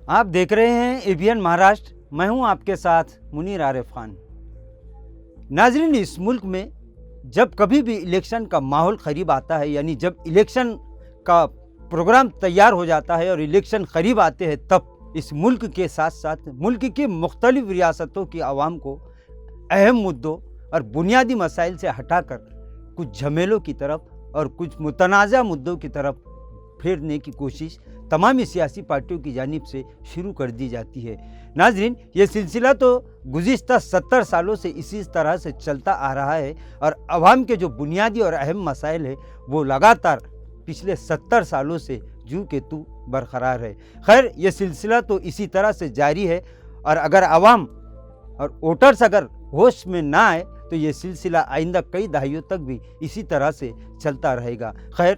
आप देख रहे हैं एबीएन महाराष्ट्र। मैं हूं आपके साथ मुनीर आरिफ खान। नाजरीन, इस मुल्क में जब कभी भी इलेक्शन का माहौल करीब आता है, यानी जब इलेक्शन का प्रोग्राम तैयार हो जाता है और इलेक्शन करीब आते हैं, तब इस मुल्क के साथ साथ मुल्क की मुख्तलिफ रियासतों की आवाम को अहम मुद्दों और बुनियादी मसाइल से हटाकर कुछ झमेलों की तरफ और कुछ मुतनाज़ा मुद्दों की तरफ फेरने की कोशिश तमामी सियासी पार्टियों की जानिब से शुरू कर दी जाती है। नाजरीन, ये सिलसिला तो गुज़िश्ता 70 सालों से इसी तरह से चलता आ रहा है और अवाम के जो बुनियादी और अहम मसाइल है वो लगातार पिछले 70 सालों से जू के तू बरकरार है। खैर, ये सिलसिला तो इसी तरह से जारी है और अगर अवाम और वोटर्स अगर होश में ना आए तो ये सिलसिला आइंदा कई दहाइयों तक भी इसी तरह से चलता रहेगा। खैर,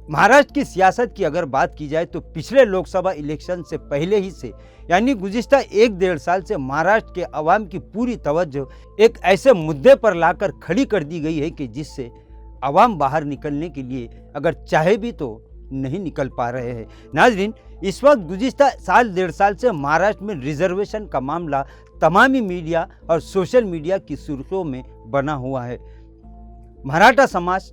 महाराष्ट्र की सियासत की अगर बात की जाए तो पिछले लोकसभा इलेक्शन से पहले ही से, यानी गुज़िश्ता 1-1.5 साल से महाराष्ट्र के अवाम की पूरी तवज्जो एक ऐसे मुद्दे पर लाकर खड़ी कर दी गई है कि जिससे अवाम बाहर निकलने के लिए अगर चाहे भी तो नहीं निकल पा रहे हैं। नाजरीन, इस वक्त गुज़िश्ता 1-1.5 साल से महाराष्ट्र में रिजर्वेशन का मामला तमामी मीडिया और सोशल मीडिया की सुर्खियों में बना हुआ है। मराठा समाज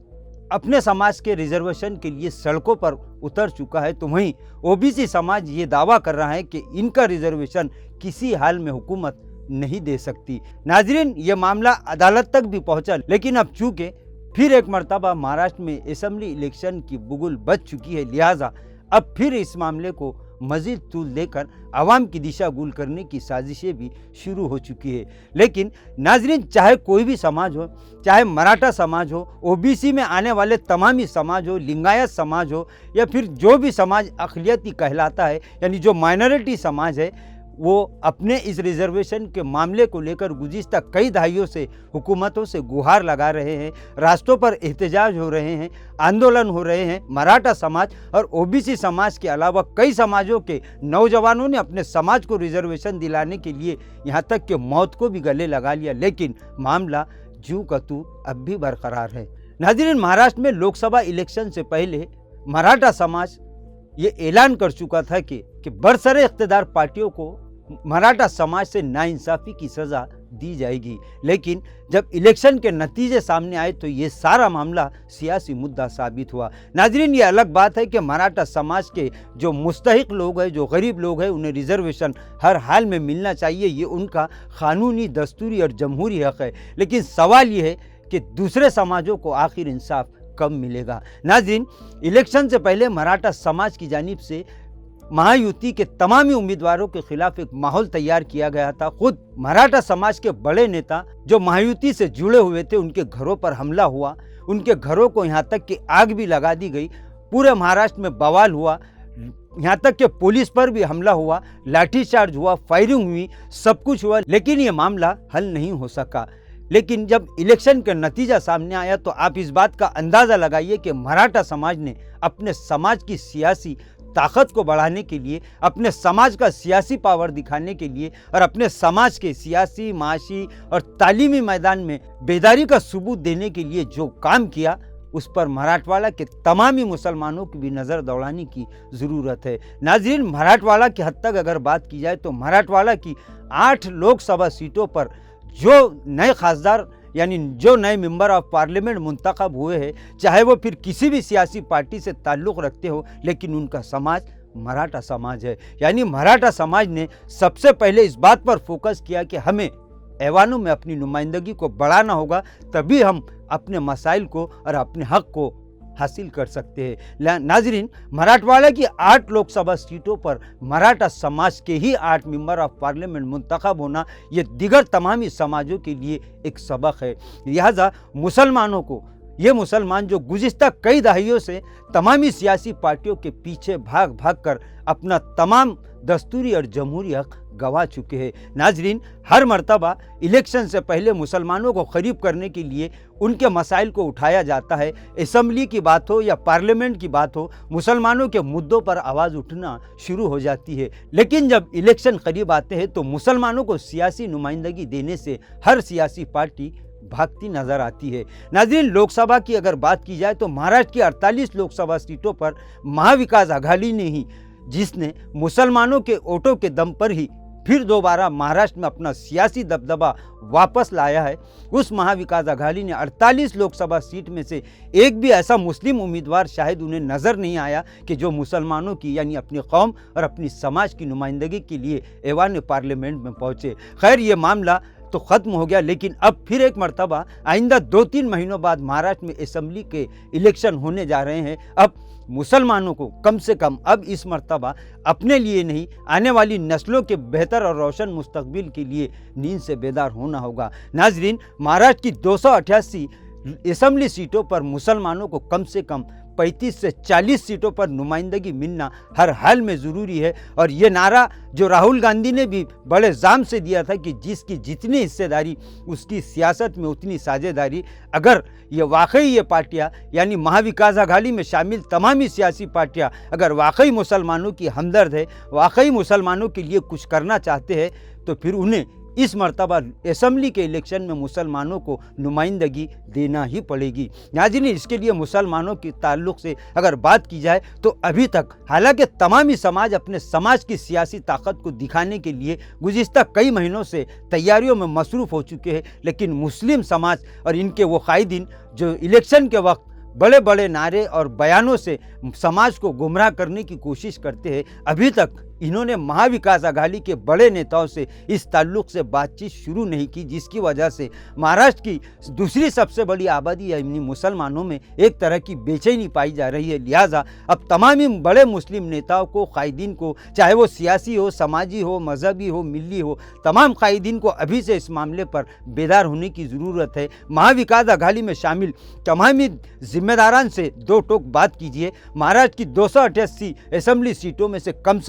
अपने समाज के रिजर्वेशन के लिए सड़कों पर उतर चुका है, तो वहीं ओबीसी समाज ये दावा कर रहा है कि इनका रिजर्वेशन किसी हाल में हुकूमत नहीं दे सकती। नाजरीन, ये मामला अदालत तक भी पहुंचा, लेकिन अब चूंकि फिर एक मरतबा महाराष्ट्र में असेंबली इलेक्शन की बुगुल बज चुकी है, लिहाजा अब फिर इस मामले को मजीद तूल देकर आवाम की दिशा गुल करने की साजिशें भी शुरू हो चुकी है। लेकिन नाजरीन, चाहे कोई भी समाज हो, चाहे मराठा समाज हो, ओबीसी में आने वाले तमामी समाज हो, लिंगायत समाज हो, या फिर जो भी समाज अक़लियती कहलाता है, यानी जो माइनॉरिटी समाज है, वो अपने इस रिजर्वेशन के मामले को लेकर गुज़िश्ता कई दहाइयों से हुकूमतों से गुहार लगा रहे हैं, रास्तों पर एहतजाज हो रहे हैं, आंदोलन हो रहे हैं। मराठा समाज और ओबीसी समाज के अलावा कई समाजों के नौजवानों ने अपने समाज को रिजर्वेशन दिलाने के लिए यहाँ तक कि मौत को भी गले लगा लिया, लेकिन मामला जू का तू अब भी बरकरार है। नाज़रीन, महाराष्ट्र में लोकसभा इलेक्शन से पहले मराठा समाज ये ऐलान कर चुका था कि बरसरे इख्तिदार पार्टियों को मराठा समाज से नाइंसाफ़ी की सज़ा दी जाएगी। लेकिन जब इलेक्शन के नतीजे सामने आए तो ये सारा मामला सियासी मुद्दा साबित हुआ। नाजरीन, ये अलग बात है कि मराठा समाज के जो मुस्तहिक लोग हैं, जो गरीब लोग हैं, उन्हें रिजर्वेशन हर हाल में मिलना चाहिए, ये उनका कानूनी, दस्तूरी और जमहूरी हक़ है। लेकिन सवाल ये है कि दूसरे समाजों को आखिर इंसाफ कब मिलेगा। नाज़रीन, इलेक्शन से पहले मराठा समाज की जानिब से महायुति के तमामी उम्मीदवारों के खिलाफ एक माहौल तैयार किया गया था। खुद मराठा समाज के बड़े नेता जो महायुति से जुड़े हुए थे, उनके घरों पर हमला हुआ, उनके घरों को यहाँ तक कि आग भी लगा दी गई, पूरे महाराष्ट्र में बवाल हुआ, यहाँ तक कि पुलिस पर भी हमला हुआ, लाठीचार्ज हुआ, फायरिंग हुई, सब कुछ हुआ, लेकिन ये मामला हल नहीं हो सका। लेकिन जब इलेक्शन का नतीजा सामने आया तो आप इस बात का अंदाज़ा लगाइए कि मराठा समाज ने अपने समाज की सियासी ताकत को बढ़ाने के लिए, अपने समाज का सियासी पावर दिखाने के लिए और अपने समाज के सियासी, माशी और तालीमी मैदान में बेदारी का सबूत देने के लिए जो काम किया, उस पर मराठवाड़ा के तमामी मुसलमानों की भी नज़र दौड़ाने की ज़रूरत है। नाज़रीन, मराठवाड़ा की हद तक अगर बात की जाए तो मराठवाड़ा की 8 लोकसभा सीटों पर जो नए खासदार, यानी जो नए मेंबर ऑफ पार्लियामेंट मुंतखब हुए हैं, चाहे वो फिर किसी भी सियासी पार्टी से ताल्लुक़ रखते हो, लेकिन उनका समाज मराठा समाज है। यानी मराठा समाज ने सबसे पहले इस बात पर फोकस किया कि हमें ऐवानों में अपनी नुमाइंदगी को बढ़ाना होगा, तभी हम अपने मसाइल को और अपने हक़ को हासिल कर सकते हैं। नाजरीन, मराठवाड़ा की 8 लोकसभा सीटों पर मराठा समाज के ही 8 मेंबर ऑफ पार्लियामेंट मुंतखब होना, ये दिगर तमामी समाजों के लिए एक सबक है। लिहाजा मुसलमानों को, ये मुसलमान जो गुज़िश्ता कई दहाइयों से तमामी सियासी पार्टियों के पीछे भाग भाग कर अपना तमाम दस्तूरी और जमहूरी हक़ गवा चुके हैं। नाजरीन, हर मर्तबा इलेक्शन से पहले मुसलमानों को करीब करने के लिए उनके मसाइल को उठाया जाता है। असेंबली की बात हो या पार्लियामेंट की बात हो, मुसलमानों के मुद्दों पर आवाज़ उठना शुरू हो जाती है। लेकिन जब इलेक्शन करीब आते हैं तो मुसलमानों को सियासी नुमाइंदगी देने से हर सियासी पार्टी भागती नजर आती है। नाज़रीन, लोकसभा की अगर बात की जाए तो महाराष्ट्र की 48 लोकसभा सीटों पर महाविकास आघाड़ी ने ही जिसने मुसलमानों के वोटों के दम पर ही फिर दोबारा महाराष्ट्र में अपना सियासी दबदबा वापस लाया है, उस महाविकास आघाड़ी ने 48 लोकसभा सीट में से एक भी ऐसा मुस्लिम उम्मीदवार शायद उन्हें नज़र नहीं आया कि जो मुसलमानों की यानी अपनी कौम और अपनी समाज की नुमाइंदगी के लिए ऐवान पार्लियामेंट में पहुँचे। खैर, ये मामला तो ख़त्म हो गया, लेकिन अब फिर एक मरतबा आइंदा 2-3 महीनों बाद महाराष्ट्र में असेंबली के इलेक्शन होने जा रहे हैं। अब मुसलमानों को कम से कम अब इस मरतबा अपने लिए नहीं, आने वाली नस्लों के बेहतर और रोशन मुस्तकबिल के लिए नींद से बेदार होना होगा। नाजरीन, महाराष्ट्र की 288 असेंबली सीटों पर मुसलमानों को कम से कम 35 से 40 सीटों पर नुमाइंदगी मिलना हर हाल में ज़रूरी है। और ये नारा जो राहुल गांधी ने भी बड़े जाम से दिया था कि जिसकी जितनी हिस्सेदारी उसकी सियासत में उतनी साझेदारी, अगर ये वाकई ये पार्टियाँ यानी महाविकास आघाड़ी में शामिल तमामी सियासी पार्टियाँ अगर वाकई मुसलमानों की हमदर्द है, वाकई मुसलमानों के लिए कुछ करना चाहते हैं, तो फिर उन्हें इस मरतबा असेंबली के इलेक्शन में मुसलमानों को नुमाइंदगी देना ही पड़ेगी। नाज़रीन, इसके लिए मुसलमानों के ताल्लुक़ से अगर बात की जाए तो अभी तक हालांकि तमामी समाज अपने समाज की सियासी ताकत को दिखाने के लिए गुज़िश्ता कई महीनों से तैयारियों में मसरूफ़ हो चुके हैं, लेकिन मुस्लिम समाज और इनके वो कायदीन जो इलेक्शन के वक्त बड़े बड़े नारे और बयानों से समाज को गुमराह करने की कोशिश करते हैं, अभी तक इन्होंने महाविकास आघाड़ी के बड़े नेताओं से इस ताल्लुक़ से बातचीत शुरू नहीं की, जिसकी वजह से महाराष्ट्र की दूसरी सबसे बड़ी आबादी यानी मुसलमानों में एक तरह की बेचैनी पाई जा रही है। लिहाजा अब तमाम बड़े मुस्लिम नेताओं को, कायदीन को, चाहे वो सियासी हो, समाजी हो, मजहबी हो, मिली हो, तमाम कायदीन को अभी से इस मामले पर बेदार होने की ज़रूरत है। महाविकास आघाड़ी में शामिल तमामी जिम्मेदारान से दो टोक बात कीजिए। महाराष्ट्र की 288 असेंबली सीटों में से कम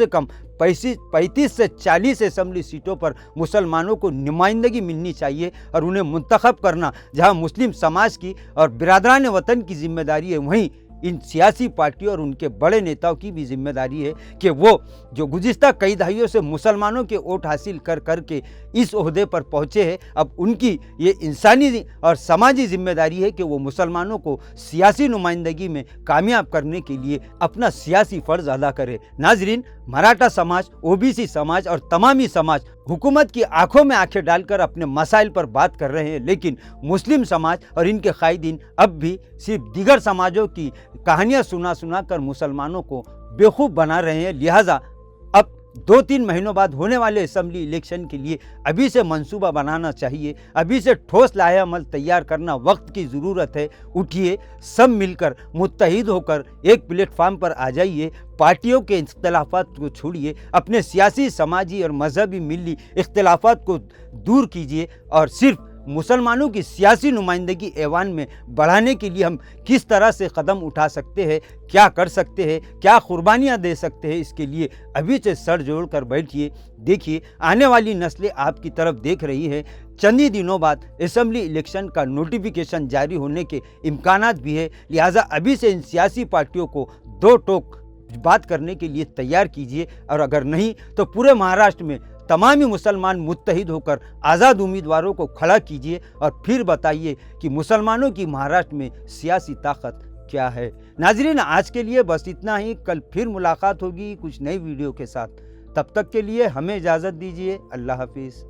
35 से 40 असेंबली सीटों पर मुसलमानों को नुमाइंदगी मिलनी चाहिए और उन्हें मुंतखब करना जहां मुस्लिम समाज की और बिरादरान वतन की जिम्मेदारी है, वहीं इन सियासी पार्टियों और उनके बड़े नेताओं की भी जिम्मेदारी है कि वो जो गुज़िश्ता कई दहाइयों से मुसलमानों के वोट हासिल कर के इस ओहदे पर पहुँचे हैं, अब उनकी ये इंसानी और समाजी जिम्मेदारी है कि वो मुसलमानों को सियासी नुमाइंदगी में कामयाब करने के लिए अपना सियासी फ़र्ज़ अदा करे। नाजरीन, मराठा समाज, ओबीसी समाज और तमामी समाज हुकूमत की आंखों में आंखें डालकर अपने मसाइल पर बात कर रहे हैं, लेकिन मुस्लिम समाज और इनके कायदीन अब भी सिर्फ दीगर समाजों की कहानियां सुना कर मुसलमानों को बेवकूफ़ बना रहे हैं। लिहाजा अब 2-3 महीनों बाद होने वाले असेंबली इलेक्शन के लिए अभी से मंसूबा बनाना चाहिए, अभी से ठोस लाहेअमल तैयार करना वक्त की ज़रूरत है। उठिए, सब मिलकर मुत्तहिद होकर एक प्लेटफार्म पर आ जाइए, पार्टियों के इख्तिलाफात को छोड़िए, अपने सियासी, समाजी और मजहबी मिली इख्तिलाफात को दूर कीजिए और सिर्फ मुसलमानों की सियासी नुमाइंदगी ऐवान में बढ़ाने के लिए हम किस तरह से कदम उठा सकते हैं, क्या कर सकते हैं, क्या कुर्बानियाँ दे सकते हैं, इसके लिए अभी से सर जोड़ कर बैठिए। देखिए, आने वाली नस्लें आपकी तरफ देख रही हैं। चंद ही दिनों बाद असेंबली इलेक्शन का नोटिफिकेशन जारी होने के इम्कानात भी है। लिहाजा अभी से इन सियासी पार्टियों को दो टोक बात करने के लिए तैयार कीजिए, और अगर नहीं तो पूरे महाराष्ट्र में तमामी मुसलमान मुत्तहिद होकर आज़ाद उम्मीदवारों को खड़ा कीजिए और फिर बताइए कि मुसलमानों की महाराष्ट्र में सियासी ताकत क्या है। नाजरीन, आज के लिए बस इतना ही। कल फिर मुलाकात होगी कुछ नई वीडियो के साथ। तब तक के लिए हमें इजाज़त दीजिए। अल्लाह हाफिज़।